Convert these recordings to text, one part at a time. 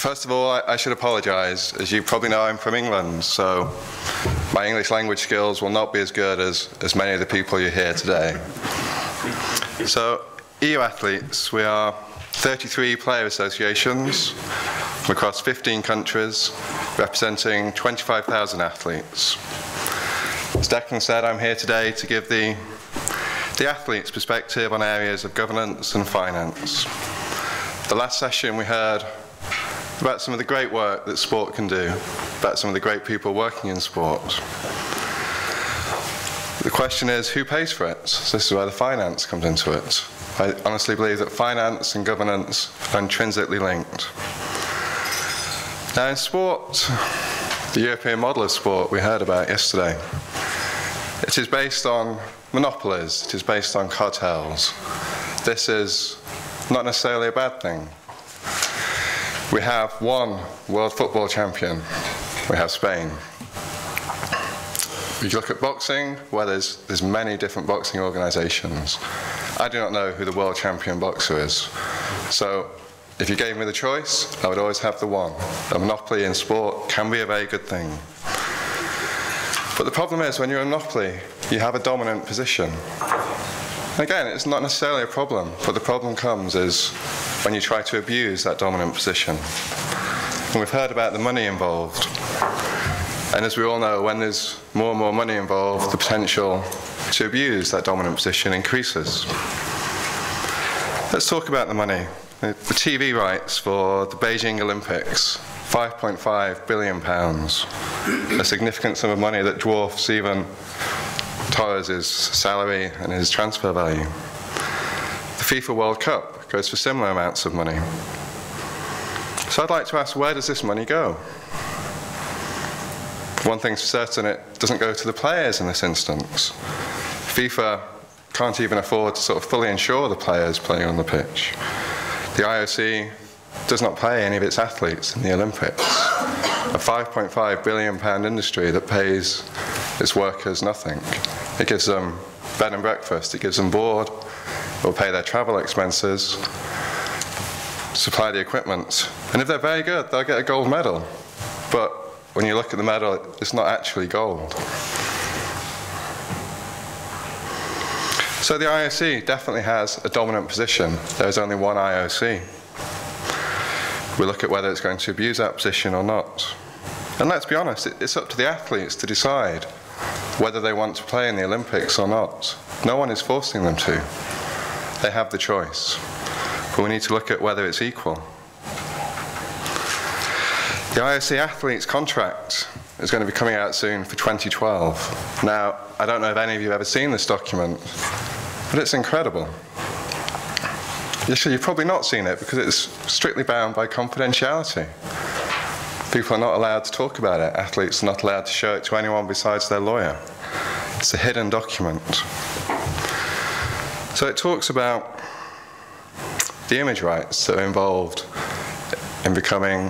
First of all, I should apologise. As you probably know, I'm from England, so my English language skills will not be as good as many of the people you hear today. So, EU Athletes, we are 33 player associations from across 15 countries, representing 25,000 athletes. As Declan said, I'm here today to give the athletes' perspective on areas of governance and finance. The last session we heard about some of the great work that sport can do, about some of the great people working in sport. The question is, who pays for it? So this is where the finance comes into it. I honestly believe that finance and governance are intrinsically linked. Now in sport, the European model of sport we heard about yesterday, it is based on monopolies, it is based on cartels. This is not necessarily a bad thing. We have one world football champion, we have Spain. If you look at boxing, well, there's many different boxing organisations. I do not know who the world champion boxer is. So if you gave me the choice, I would always have the one. A monopoly in sport can be a very good thing. But the problem is, when you're a monopoly, you have a dominant position. Again, it's not necessarily a problem, but the problem comes is when you try to abuse that dominant position. And we've heard about the money involved. And as we all know, when there's more and more money involved, the potential to abuse that dominant position increases. Let's talk about the money. The TV rights for the Beijing Olympics, £5.5 billion. A significant sum of money that dwarfs even Torres' salary and his transfer value. The FIFA World Cup goes for similar amounts of money. So I'd like to ask, where does this money go? One thing's for certain, it doesn't go to the players in this instance. FIFA can't even afford to sort of fully insure the players playing on the pitch. The IOC does not pay any of its athletes in the Olympics. A £5.5 billion industry that pays its workers nothing. It gives them bed and breakfast, it gives them board, it will pay their travel expenses, supply the equipment. And if they're very good, they'll get a gold medal. But when you look at the medal, it's not actually gold. So the IOC definitely has a dominant position. There is only one IOC. We look at whether it's going to abuse that position or not. And let's be honest, it's up to the athletes to decide whether they want to play in the Olympics or not. No one is forcing them to. They have the choice. But we need to look at whether it's equal. The IOC athletes contract is going to be coming out soon for 2012. Now, I don't know if any of you have ever seen this document, but it's incredible. Actually, you've probably not seen it because it's strictly bound by confidentiality. People are not allowed to talk about it. Athletes are not allowed to show it to anyone besides their lawyer. It's a hidden document. So it talks about the image rights that are involved in becoming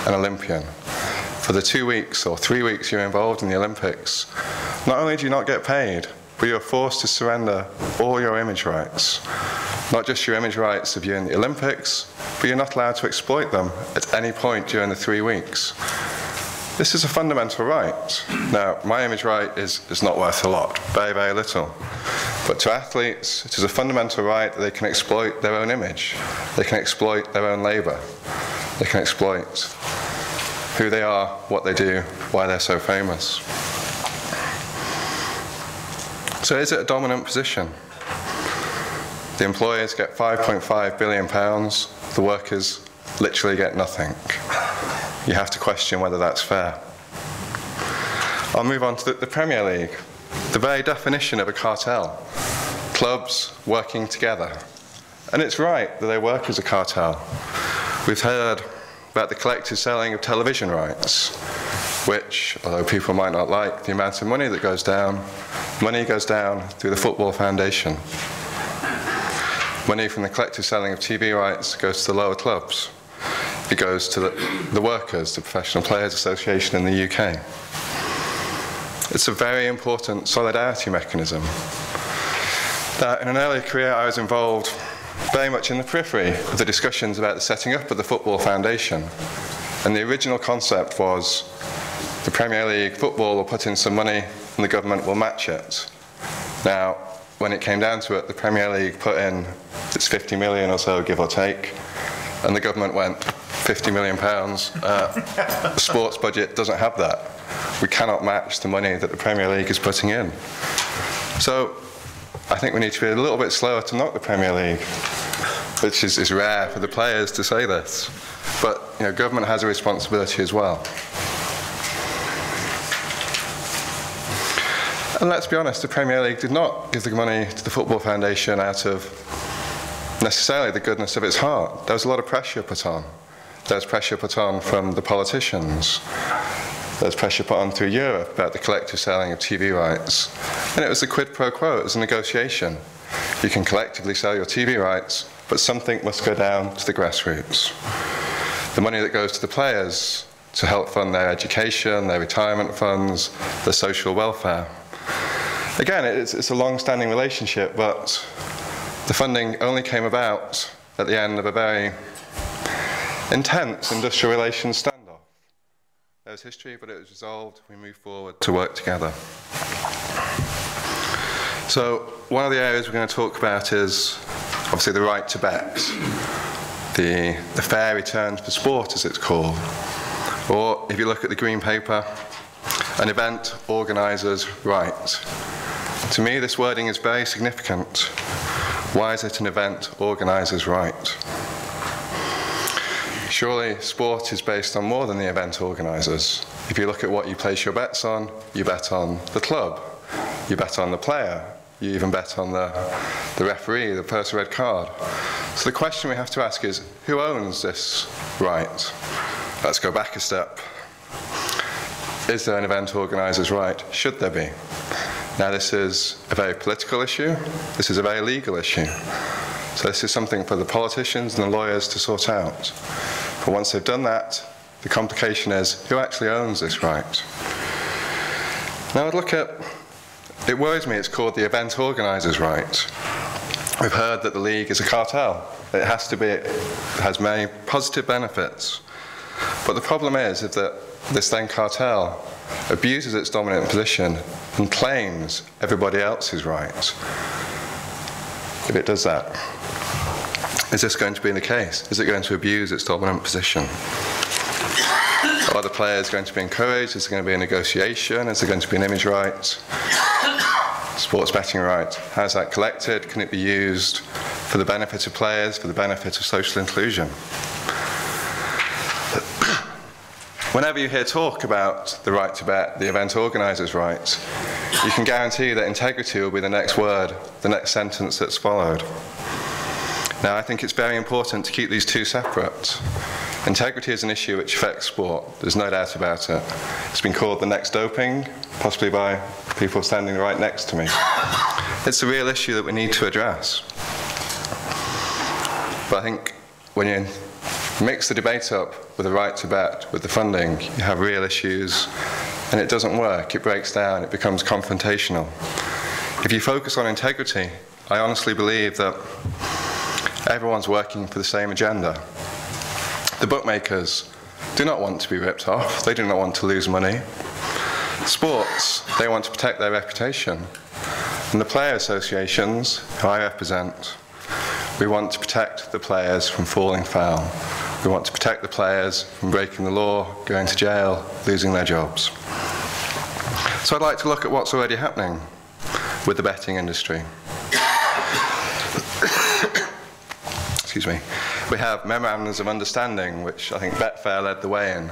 an Olympian. For the 2 weeks or 3 weeks you're involved in the Olympics, not only do you not get paid, but you're forced to surrender all your image rights. Not just your image rights of you in the Olympics, but you're not allowed to exploit them at any point during the 3 weeks. This is a fundamental right. Now, my image right is not worth a lot, very, very little. But to athletes, it is a fundamental right that they can exploit their own image. They can exploit their own labour. They can exploit who they are, what they do, why they're so famous. So is it a dominant position? The employers get £5.5 billion, the workers literally get nothing. You have to question whether that's fair. I'll move on to the Premier League. The very definition of a cartel. Clubs working together. And it's right that they work as a cartel. We've heard about the collective selling of television rights, which, although people might not like the amount of money that goes down, money goes down through the Football Foundation. Money from the collective selling of TV rights goes to the lower clubs. It goes to the workers, the Professional Players Association in the UK. It's a very important solidarity mechanism. Now, in an earlier career, I was involved very much in the periphery of the discussions about the setting up of the Football Foundation. And the original concept was the Premier League football will put in some money and the government will match it. Now, when it came down to it, the Premier League put in its 50 million or so, give or take, and the government went, £50 million, the sports budget doesn't have that. We cannot match the money that the Premier League is putting in. So I think we need to be a little bit slower to knock the Premier League, which is rare for the players to say this. But government has a responsibility as well. And let's be honest, the Premier League did not give the money to the Football Foundation out of necessarily the goodness of its heart. There was a lot of pressure put on. There was pressure put on from the politicians. There was pressure put on through Europe about the collective selling of TV rights. And it was a quid pro quo, it was a negotiation. You can collectively sell your TV rights, but something must go down to the grassroots. The money that goes to the players to help fund their education, their retirement funds, their social welfare. Again, it's a long-standing relationship, but the funding only came about at the end of a very intense industrial relations standoff. There was history, but it was resolved. We moved forward to work together. So one of the areas we're going to talk about is obviously the right to bet, the fair returns for sport, as it's called. Or if you look at the Green Paper, an event organiser's right. To me, this wording is very significant. Why is it an event organiser's right? Surely sport is based on more than the event organisers. If you look at what you place your bets on, you bet on the club, you bet on the player, you even bet on the referee, the first red card. So the question we have to ask is, who owns this right? Let's go back a step. Is there an event organiser's right? Should there be? Now, this is a very political issue. This is a very legal issue. So this is something for the politicians and the lawyers to sort out. But once they've done that, the complication is, who actually owns this right? Now, I'd look at, it worries me it's called the event organiser's right. We've heard that the league is a cartel. It has to be, it has many positive benefits. But the problem is that this then cartel abuses its dominant position and claims everybody else is right. If it does that, is this going to be the case? Is it going to abuse its dominant position? Are the players going to be encouraged? Is there going to be a negotiation? Is there going to be an image right? Sports betting right. How is that collected? Can it be used for the benefit of players, for the benefit of social inclusion? Whenever you hear talk about the right to bet, the event organiser's right, you can guarantee that integrity will be the next word, the next sentence that's followed. Now, I think it's very important to keep these two separate. Integrity is an issue which affects sport, there's no doubt about it. It's been called the next doping, possibly by people standing right next to me. It's a real issue that we need to address. But I think when you mix the debate up with the right to bet, with the funding, you have real issues, and it doesn't work, it breaks down, it becomes confrontational. If you focus on integrity, I honestly believe that everyone's working for the same agenda. The bookmakers do not want to be ripped off, they do not want to lose money. Sports, they want to protect their reputation. And the player associations, who I represent, we want to protect the players from falling foul. We want to protect the players from breaking the law, going to jail, losing their jobs. So I'd like to look at what's already happening with the betting industry. Excuse me. We have memorandums of understanding, which I think Betfair led the way in,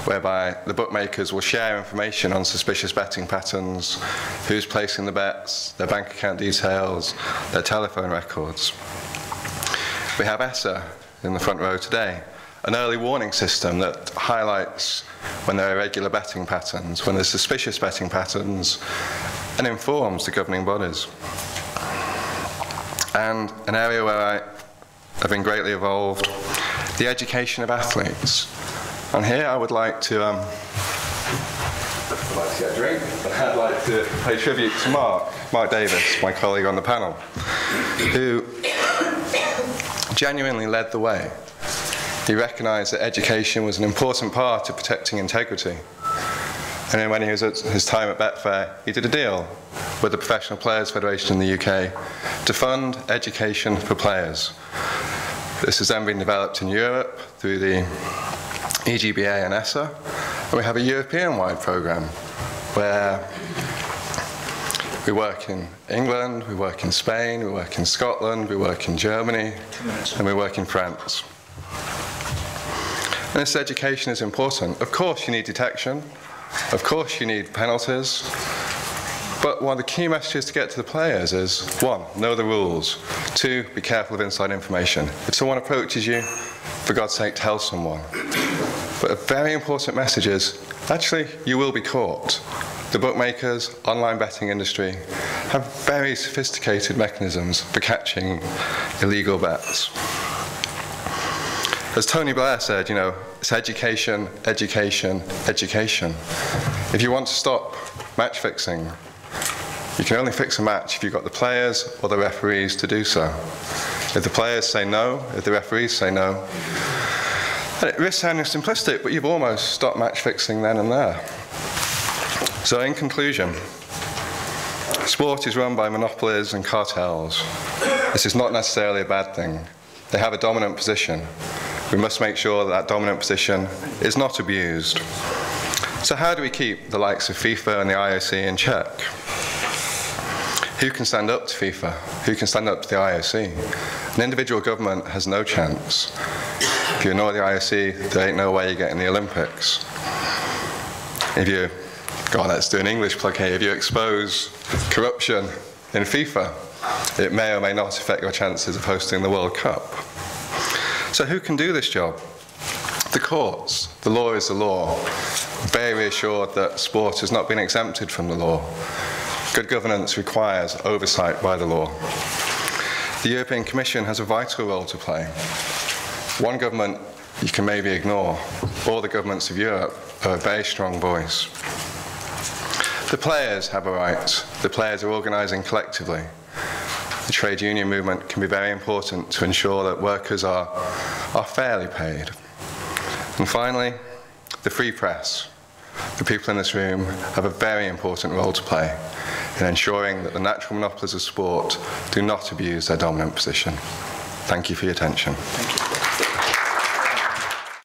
whereby the bookmakers will share information on suspicious betting patterns, who's placing the bets, their bank account details, their telephone records. We have ESSA in the front row today, an early warning system that highlights when there are irregular betting patterns, when there's suspicious betting patterns, and informs the governing bodies. And an area where I have been greatly involved, the education of athletes. And here I would like to get a drink, but I'd like to pay tribute to Mark Davis, my colleague on the panel, who genuinely led the way. He recognised that education was an important part of protecting integrity. And then when he was at his time at Betfair, he did a deal with the Professional Players Federation in the UK to fund education for players. This has then been developed in Europe through the EGBA and ESSA, and we have a European-wide programme where we work in England, we work in Spain, we work in Scotland, we work in Germany, and we work in France. And this education is important. Of course you need detection, of course you need penalties, but one of the key messages to get to the players is, 1, know the rules. 2, be careful of inside information. If someone approaches you, for God's sake, tell someone. But a very important message is, actually, you will be caught. The bookmakers, online betting industry, have very sophisticated mechanisms for catching illegal bets. As Tony Blair said, it's education, education, education. If you want to stop match fixing, you can only fix a match if you've got the players or the referees to do so. If the players say no, if the referees say no, and it risks sounding simplistic, but you've almost stopped match fixing then and there. So in conclusion, sport is run by monopolies and cartels. This is not necessarily a bad thing. They have a dominant position. We must make sure that that dominant position is not abused. So how do we keep the likes of FIFA and the IOC in check? Who can stand up to FIFA? Who can stand up to the IOC? An individual government has no chance. If you ignore the IOC, there ain't no way you're getting the Olympics. If you, let's do an English plug here, if you expose corruption in FIFA, it may or may not affect your chances of hosting the World Cup. So who can do this job? The courts. The law is the law. Very reassured that sport has not been exempted from the law. Good governance requires oversight by the law. The European Commission has a vital role to play. One government you can maybe ignore. All the governments of Europe are a very strong voice. The players have a right. The players are organising collectively. The trade union movement can be very important to ensure that workers are fairly paid. And finally, the free press. The people in this room have a very important role to play in ensuring that the natural monopolies of sport do not abuse their dominant position. Thank you for your attention. Thank you.